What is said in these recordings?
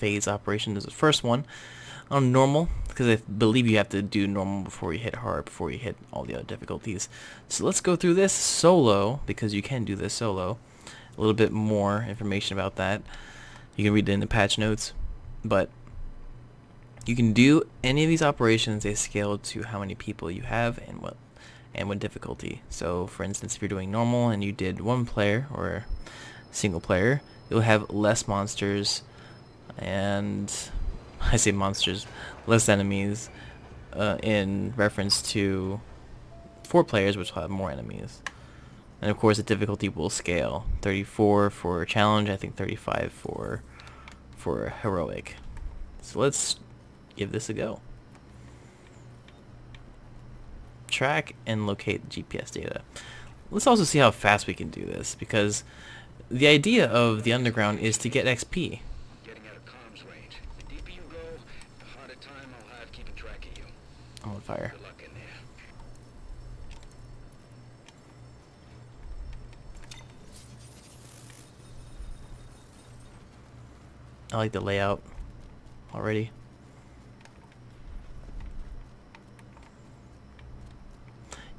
phase operation is the first one on normal, because I believe you have to do normal before you hit hard, before you hit all the other difficulties. So let's go through this solo, because you can do this solo. A little bit more information about that you can read it in the patch notes, but you can do any of these operations. They scale to how many people you have and what difficulty. So for instance, if you're doing normal and you did one player or single player, you'll have less monsters, and I say monsters, less enemies, in reference to 4 players, which will have more enemies. And of course the difficulty will scale. 34 for challenge, I think 35 for heroic. So let's give this a go. Track and locate GPS data. Let's also see how fast we can do this, because the idea of the underground is to get XP. Getting out of comms range. The deeper you go, the harder time I'll have keeping track of you. I'm on fire. Good luck in there. I like the layout already.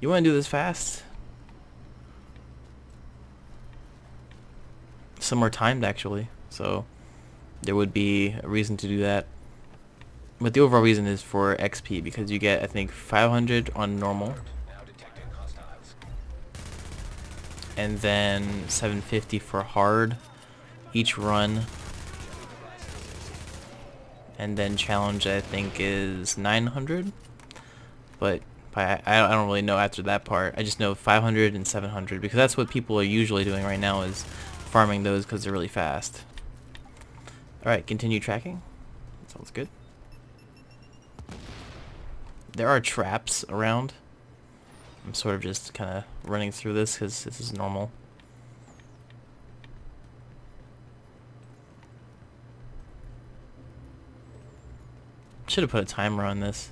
You want to do this fast? Some are timed actually, so there would be a reason to do that. But the overall reason is for XP, because you get, I think, 500 on normal, and then 750 for hard each run, and then challenge I think is 900, but I don't really know after that part. I just know 500 and 700, because that's what people are usually doing right now, is farming those because they're really fast. Alright, continue tracking. Sounds good. There are traps around. I'm sort of just kind of running through this because this is normal. Should have put a timer on this.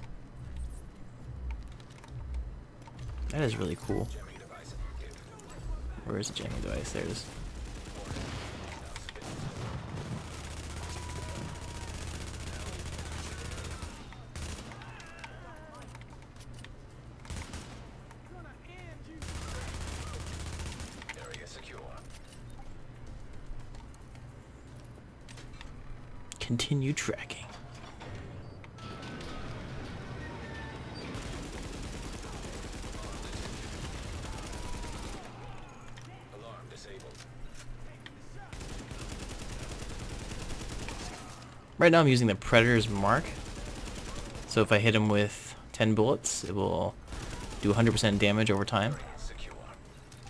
That is really cool. Where is the jamming device? There it is. Continue tracking. Alarm disabled. Right now I'm using the Predator's Mark. So if I hit him with 10 bullets, it will do 100% damage over time.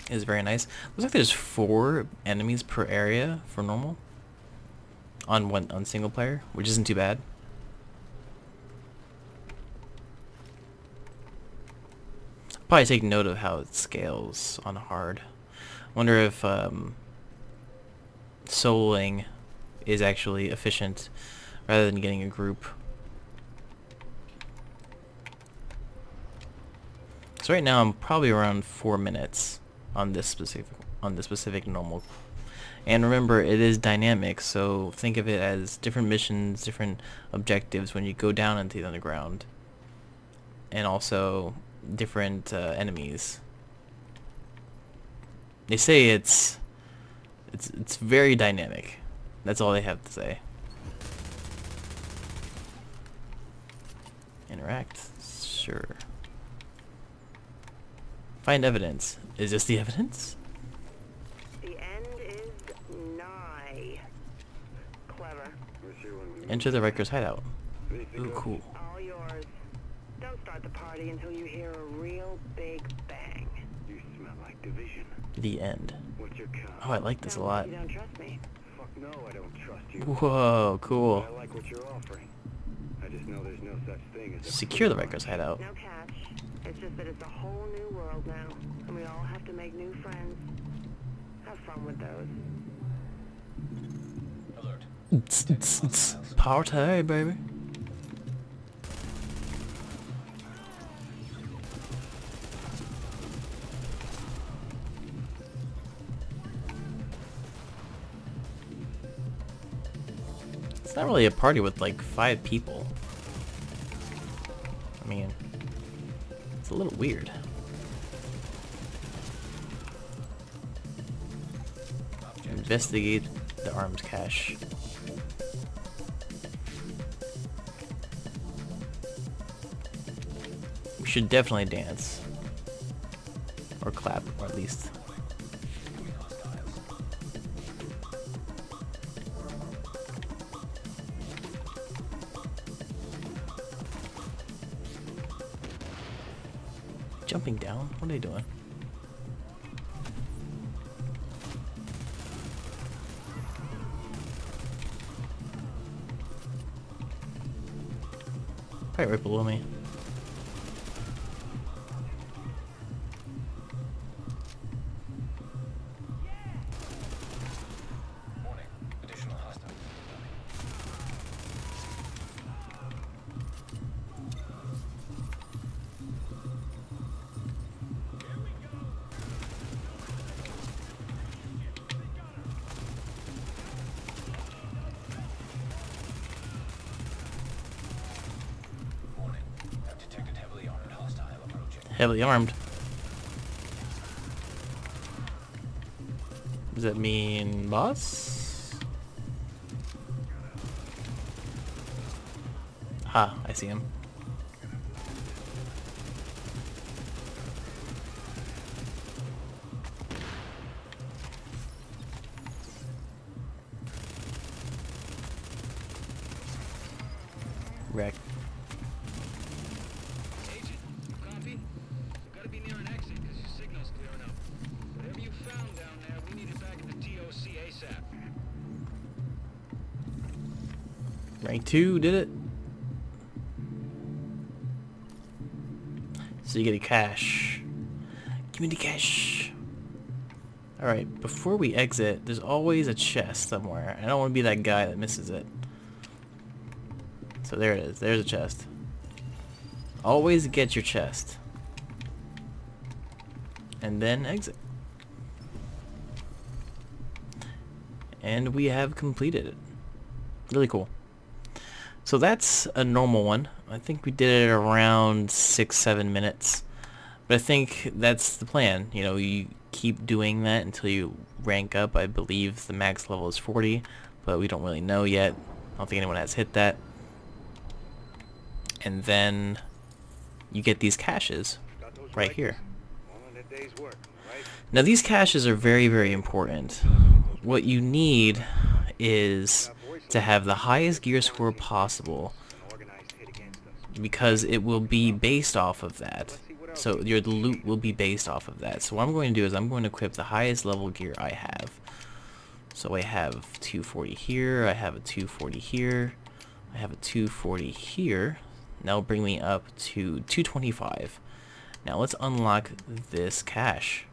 It is very nice. Looks like there's 4 enemies per area for normal. On single player, which isn't too bad. Probably take note of how it scales on hard. Wonder if soloing is actually efficient rather than getting a group. So right now I'm probably around 4 minutes on this specific normal. And remember, it is dynamic, so think of it as different missions, different objectives when you go down into the underground, and also different enemies. They say it's very dynamic. That's all they have to say. Interact, sure. Find evidence. Is this the evidence? Enter the Riker's hideout. Ooh, cool. All yours. Don't start the party until you hear a real big bang. You smell like division. The end. What's your count? Oh, I like this a lot. You don't trust me. Fuck no, I don't trust you. Whoa, cool. I like what you're offering. I just know there's no such thing as a Secure the Riker's hideout. No catch. It's just that it's a whole new world now, and we all have to make new friends. Have fun with those. Party, baby. It's not really a party with like 5 people. I mean, it's a little weird. Investigate the arms cache. We should definitely dance. Or clap, or at least. Jumping down? What are they doing? Probably right below me. Warning. Additional hostile. Warning. I've detected heavily armored hostile approaching. Heavily armed. Does that mean boss? Ah, I see him. Wreck. Agent, copy? You gotta be near an exit because your signal's clearing up. Whatever you found down there, we need it back at the TOC ASAP. Rank 2 did it. So you get a cash. Give me the cash. Alright, before we exit, there's always a chest somewhere. I don't want to be that guy that misses it. So there it is. There's a chest. Always get your chest. And then exit. And we have completed it. Really cool. So that's a normal one. I think we did it around 6-7 minutes. But I think that's the plan. You know, you keep doing that until you rank up. I believe the max level is 40, but we don't really know yet. I don't think anyone has hit that. And then you get these caches right here. Now these caches are very, very important. What you need is to have the highest gear score possible, because it will be based off of that. So your loot will be based off of that. So what I'm going to do is I'm going to equip the highest level gear I have. So I have 240 here, I have a 240 here, I have a 240 here. That'll bring me up to 225. Now let's unlock this cache.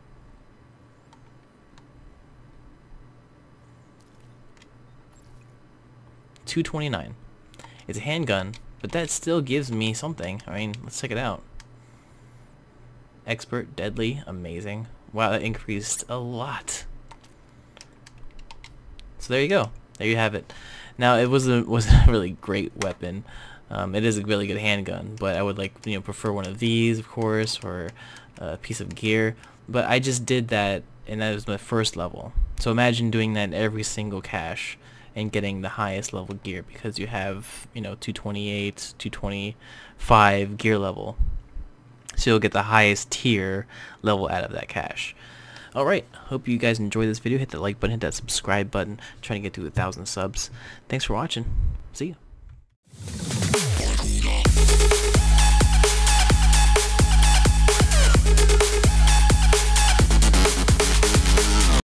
$229. It's a handgun, but that still gives me something. I mean, let's check it out. Expert, deadly, amazing. Wow, that increased a lot. So there you go. There you have it. Now it wasn't a really great weapon. It is a really good handgun, but I would prefer one of these, of course, or a piece of gear. But I just did that, and that was my first level. So imagine doing that in every single cache and getting the highest level gear, because you have 228, 225 gear level. So you'll get the highest tier level out of that cache. Alright, hope you guys enjoyed this video. Hit that like button, hit that subscribe button. Trying to get to 1,000 subs. Thanks for watching. See ya.